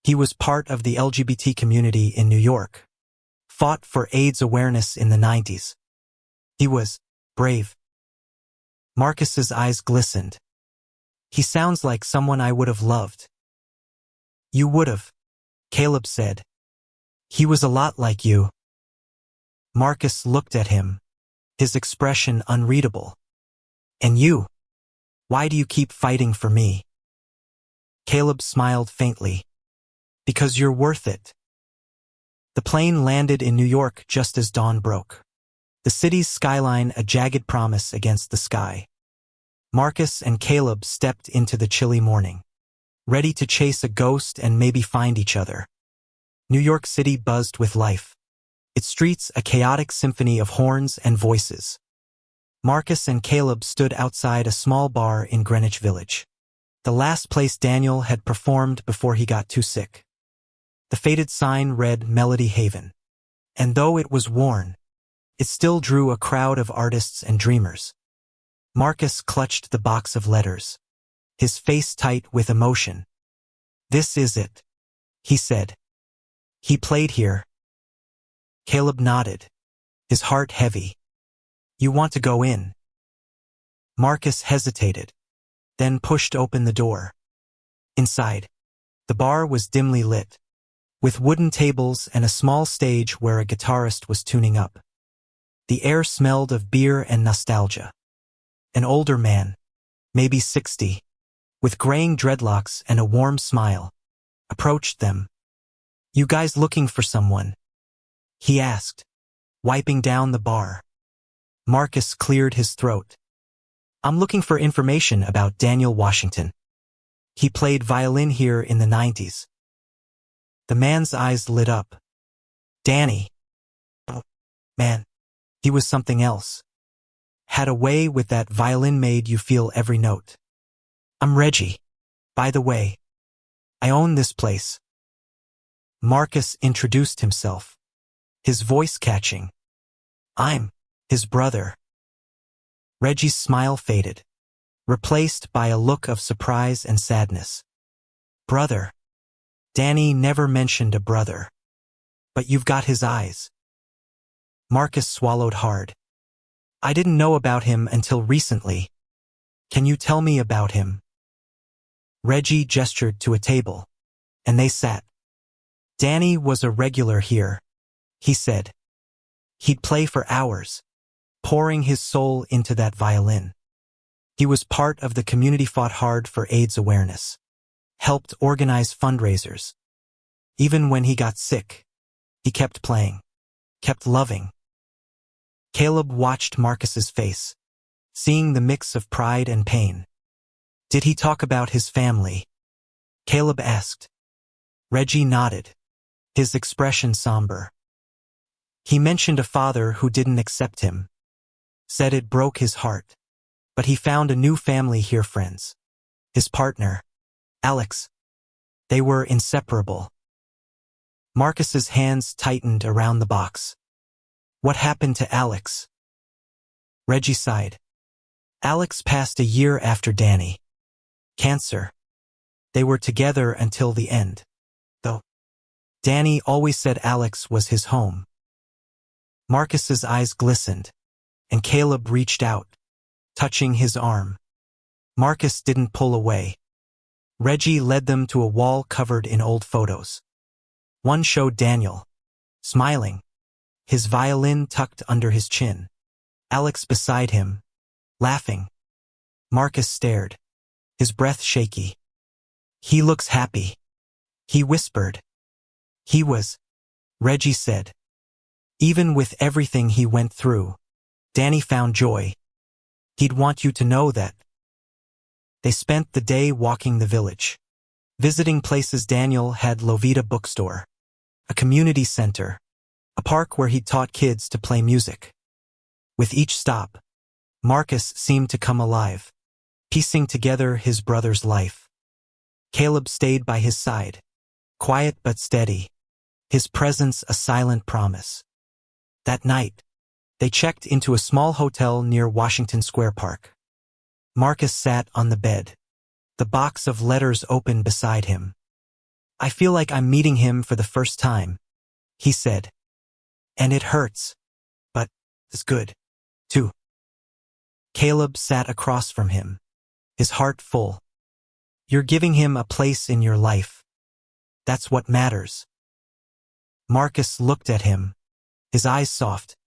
He was part of the LGBT community in New York, fought for AIDS awareness in the 90s. He was brave. Marcus's eyes glistened. He sounds like someone I would have loved. You would have, Caleb said. He was a lot like you. Marcus looked at him, his expression unreadable. And you? Why do you keep fighting for me? Caleb smiled faintly. Because you're worth it. The plane landed in New York just as dawn broke. The city's skyline a jagged promise against the sky. Marcus and Caleb stepped into the chilly morning, ready to chase a ghost and maybe find each other. New York City buzzed with life, its streets a chaotic symphony of horns and voices. Marcus and Caleb stood outside a small bar in Greenwich Village, the last place Daniel had performed before he got too sick. The faded sign read Melody Haven, and though it was worn, it still drew a crowd of artists and dreamers. Marcus clutched the box of letters, his face tight with emotion. This is it, he said. He played here. Caleb nodded, his heart heavy. You want to go in? Marcus hesitated, then pushed open the door. Inside, the bar was dimly lit, with wooden tables and a small stage where a guitarist was tuning up. The air smelled of beer and nostalgia. An older man, maybe 60, with graying dreadlocks and a warm smile, approached them. You guys looking for someone? He asked, wiping down the bar. Marcus cleared his throat. I'm looking for information about Daniel Washington. He played violin here in the 90s. The man's eyes lit up. Danny. Oh, man, he was something else. Had a way with that violin made you feel every note. I'm Reggie. By the way, I own this place. Marcus introduced himself, his voice catching. I'm his brother. Reggie's smile faded, replaced by a look of surprise and sadness. Brother. Danny never mentioned a brother. But you've got his eyes. Marcus swallowed hard. I didn't know about him until recently. Can you tell me about him? Reggie gestured to a table, and they sat. Danny was a regular here, he said. He'd play for hours, pouring his soul into that violin. He was part of the community fought hard for AIDS awareness, helped organize fundraisers. Even when he got sick, he kept playing, kept loving. Caleb watched Marcus's face, seeing the mix of pride and pain. Did he talk about his family? Caleb asked. Reggie nodded, his expression somber. He mentioned a father who didn't accept him. Said it broke his heart. But he found a new family here, friends. His partner, Alex. They were inseparable. Marcus's hands tightened around the box. What happened to Alex? Reggie sighed. Alex passed a year after Danny. Cancer. They were together until the end, though. Danny always said Alex was his home. Marcus's eyes glistened, and Caleb reached out, touching his arm. Marcus didn't pull away. Reggie led them to a wall covered in old photos. One showed Daniel, smiling, his violin tucked under his chin. Alex beside him, laughing. Marcus stared, his breath shaky. He looks happy, he whispered. He was, Reggie said. Even with everything he went through, Danny found joy. He'd want you to know that. They spent the day walking the village, visiting places. Daniel had Lovita bookstore, a community center, a park where he'd taught kids to play music. With each stop, Marcus seemed to come alive, piecing together his brother's life. Caleb stayed by his side, quiet but steady, his presence a silent promise. That night, they checked into a small hotel near Washington Square Park. Marcus sat on the bed, the box of letters open beside him. I feel like I'm meeting him for the first time, he said. And it hurts, but it's good, too. Caleb sat across from him, his heart full. You're giving him a place in your life. That's what matters. Marcus looked at him, his eyes soft.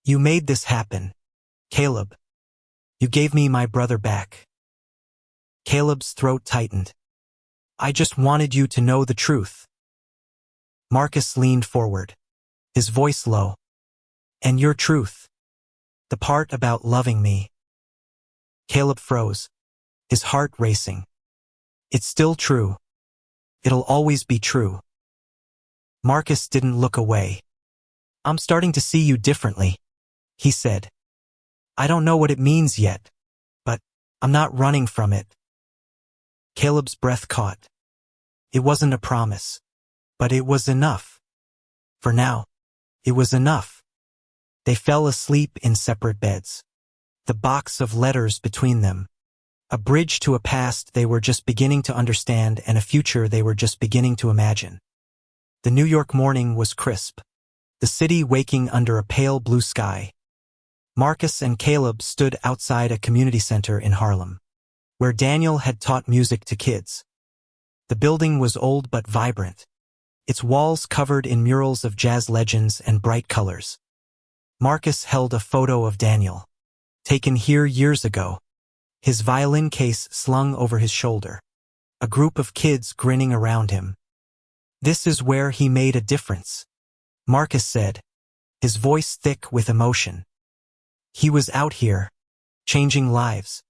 You made this happen, Caleb. You gave me my brother back. Caleb's throat tightened. I just wanted you to know the truth. Marcus leaned forward, his voice low. And your truth. The part about loving me. Caleb froze, his heart racing. It's still true. It'll always be true. Marcus didn't look away. I'm starting to see you differently, he said. I don't know what it means yet, but I'm not running from it. Caleb's breath caught. It wasn't a promise, but it was enough. For now, it was enough. They fell asleep in separate beds, the box of letters between them, a bridge to a past they were just beginning to understand and a future they were just beginning to imagine. The New York morning was crisp, the city waking under a pale blue sky. Marcus and Caleb stood outside a community center in Harlem, where Daniel had taught music to kids. The building was old but vibrant, its walls covered in murals of jazz legends and bright colors. Marcus held a photo of Daniel, taken here years ago, his violin case slung over his shoulder, a group of kids grinning around him. This is where he made a difference, Marcus said, his voice thick with emotion. He was out here, changing lives,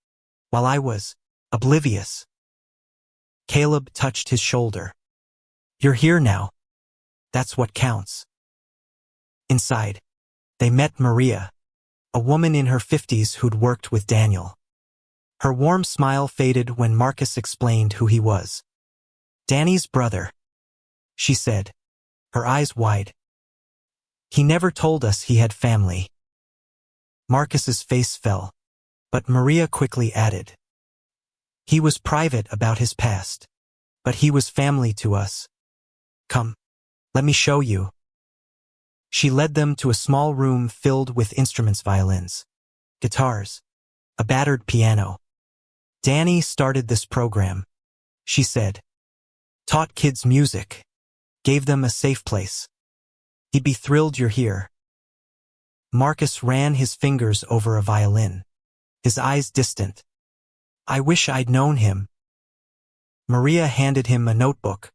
while I was oblivious. Caleb touched his shoulder. You're here now. That's what counts. Inside, they met Maria, a woman in her 50s who'd worked with Daniel. Her warm smile faded when Marcus explained who he was. Danny's brother, she said, her eyes wide. He never told us he had family. Marcus's face fell, but Maria quickly added. He was private about his past, but he was family to us. Come, let me show you. She led them to a small room filled with instruments, violins, guitars, a battered piano. Danny started this program, she said. Taught kids music, gave them a safe place. He'd be thrilled you're here. Marcus ran his fingers over a violin, his eyes distant. I wish I'd known him. Maria handed him a notebook,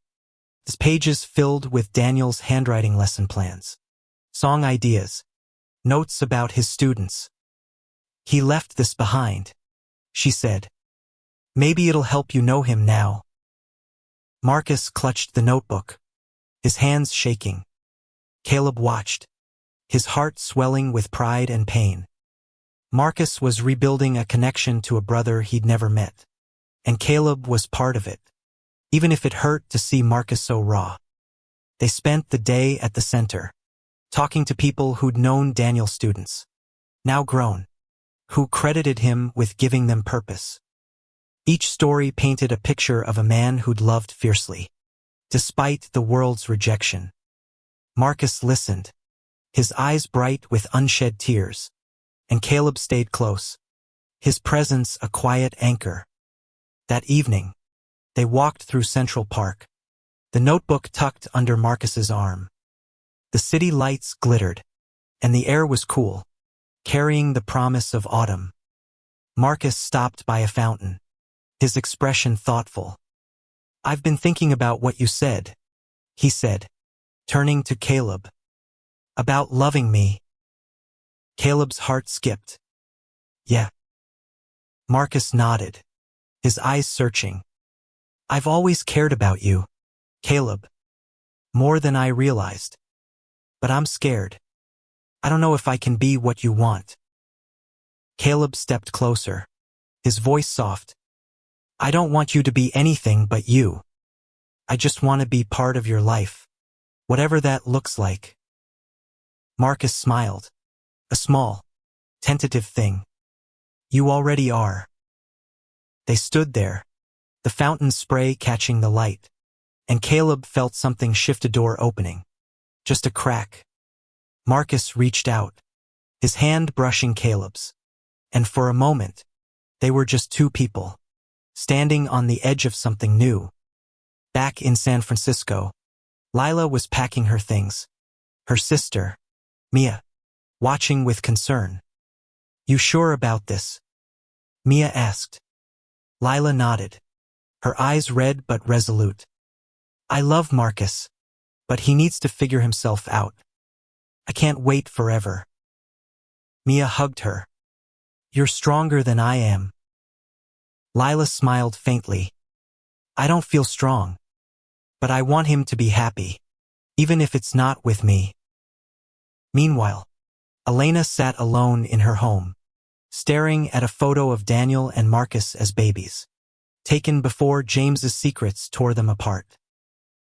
its pages filled with Daniel's handwriting lesson plans, song ideas, notes about his students. He left this behind, she said. Maybe it'll help you know him now. Marcus clutched the notebook, his hands shaking. Caleb watched, his heart swelling with pride and pain. Marcus was rebuilding a connection to a brother he'd never met, and Caleb was part of it, even if it hurt to see Marcus so raw. They spent the day at the center, talking to people who'd known Daniel's students, now grown, who credited him with giving them purpose. Each story painted a picture of a man who'd loved fiercely, despite the world's rejection. Marcus listened, his eyes bright with unshed tears, and Caleb stayed close, his presence a quiet anchor. That evening, they walked through Central Park, the notebook tucked under Marcus's arm. The city lights glittered, and the air was cool, carrying the promise of autumn. Marcus stopped by a fountain, his expression thoughtful. "I've been thinking about what you said," he said, turning to Caleb. "About loving me." Caleb's heart skipped. "Yeah." Marcus nodded, his eyes searching. "I've always cared about you, Caleb. More than I realized. But I'm scared. I don't know if I can be what you want." Caleb stepped closer, his voice soft. "I don't want you to be anything but you. I just want to be part of your life, whatever that looks like." Marcus smiled. "A small, tentative thing. You already are." They stood there, the fountain spray catching the light, and Caleb felt something shift, a door opening. Just a crack. Marcus reached out, his hand brushing Caleb's, and for a moment, they were just two people, standing on the edge of something new. Back in San Francisco, Lila was packing her things, her sister, Mia, watching with concern. "You sure about this?" Mia asked. Lila nodded, her eyes red but resolute. "I love Marcus, but he needs to figure himself out. I can't wait forever." Mia hugged her. "You're stronger than I am." Lila smiled faintly. "I don't feel strong, but I want him to be happy, even if it's not with me." Meanwhile, Elena sat alone in her home, staring at a photo of Daniel and Marcus as babies, taken before James's secrets tore them apart.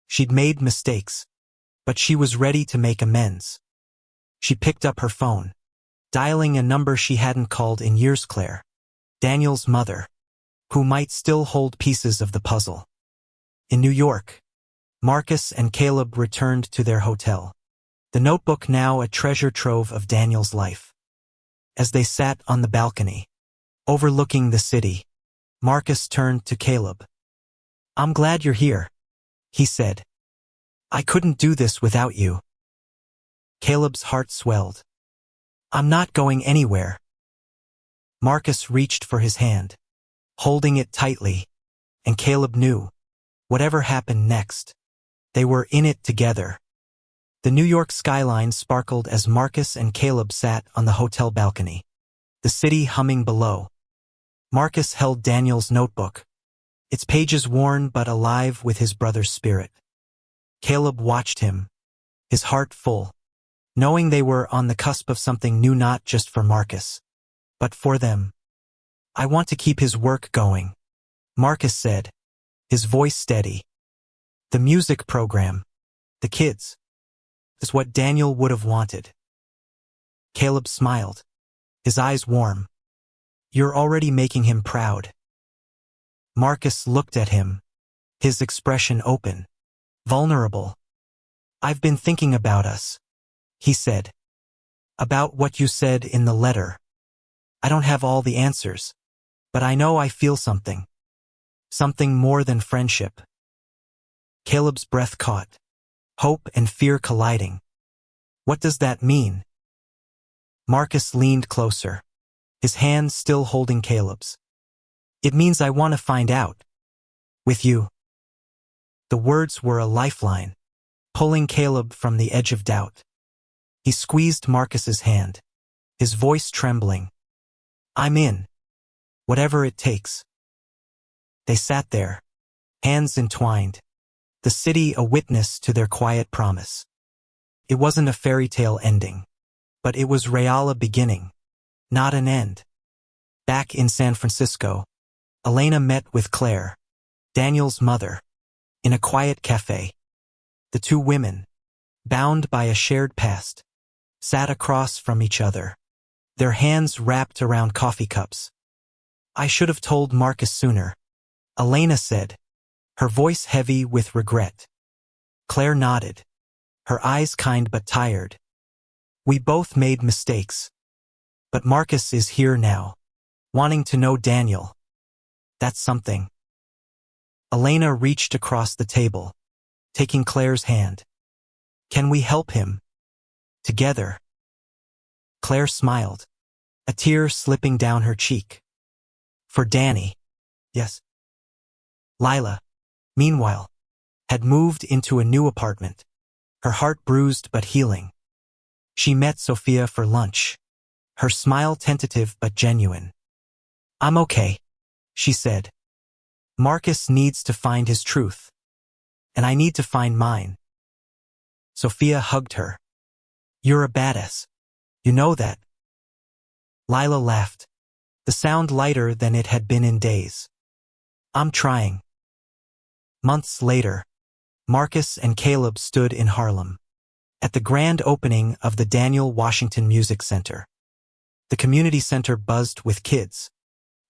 She'd made mistakes, but she was ready to make amends. She picked up her phone, dialing a number she hadn't called in years. Claire, Daniel's mother, who might still hold pieces of the puzzle. In New York, Marcus and Caleb returned to their hotel, the notebook now a treasure trove of Daniel's life. As they sat on the balcony, overlooking the city, Marcus turned to Caleb. "I'm glad you're here," he said. "I couldn't do this without you." Caleb's heart swelled. "I'm not going anywhere." Marcus reached for his hand, holding it tightly, and Caleb knew, whatever happened next, they were in it together. The New York skyline sparkled as Marcus and Caleb sat on the hotel balcony, the city humming below. Marcus held Daniel's notebook, its pages worn but alive with his brother's spirit. Caleb watched him, his heart full, knowing they were on the cusp of something new, not just for Marcus, but for them. "I want to keep his work going," Marcus said, his voice steady. "The music program, the kids, is what Daniel would have wanted." Caleb smiled, his eyes warm. "You're already making him proud." Marcus looked at him, his expression open, vulnerable. "I've been thinking about us," he said. "About what you said in the letter. I don't have all the answers, but I know I feel something. Something more than friendship." Caleb's breath caught, hope and fear colliding. "What does that mean?" Marcus leaned closer, his hand still holding Caleb's. "It means I want to find out. With you." The words were a lifeline, pulling Caleb from the edge of doubt. He squeezed Marcus's hand, his voice trembling. "I'm in. Whatever it takes." They sat there, hands entwined, the city a witness to their quiet promise. It wasn't a fairy tale ending, but it was real, a beginning, not an end. Back in San Francisco, Elena met with Claire, Daniel's mother, in a quiet cafe. The two women, bound by a shared past, sat across from each other, their hands wrapped around coffee cups. "I should have told Marcus sooner," Elena said, her voice heavy with regret. Claire nodded, her eyes kind but tired. "We both made mistakes. But Marcus is here now, wanting to know Daniel. That's something." Elena reached across the table, taking Claire's hand. "Can we help him? Together?" Claire smiled, a tear slipping down her cheek. "For Danny, yes." Lila, meanwhile, had moved into a new apartment, her heart bruised but healing. She met Sophia for lunch, her smile tentative but genuine. "I'm okay," she said. "Marcus needs to find his truth, and I need to find mine." Sophia hugged her. "You're a badass. You know that." Lila laughed, the sound lighter than it had been in days. "I'm trying." Months later, Marcus and Caleb stood in Harlem, at the grand opening of the Daniel Washington Music Center. The community center buzzed with kids,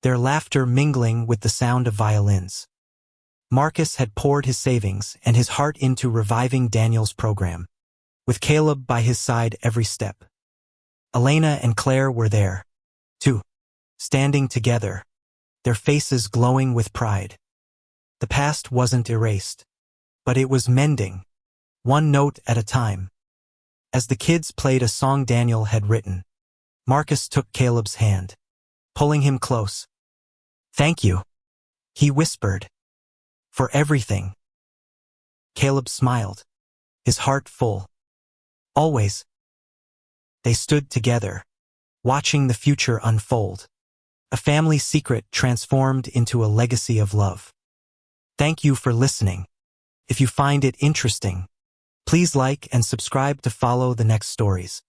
their laughter mingling with the sound of violins. Marcus had poured his savings and his heart into reviving Daniel's program, with Caleb by his side every step. Elena and Claire were there, too, standing together, their faces glowing with pride. The past wasn't erased, but it was mending, one note at a time. As the kids played a song Daniel had written, Marcus took Caleb's hand, pulling him close. "Thank you," he whispered, "for everything." Caleb smiled, his heart full. "Always." They stood together, watching the future unfold, a family secret transformed into a legacy of love. Thank you for listening. If you find it interesting, please like and subscribe to follow the next stories.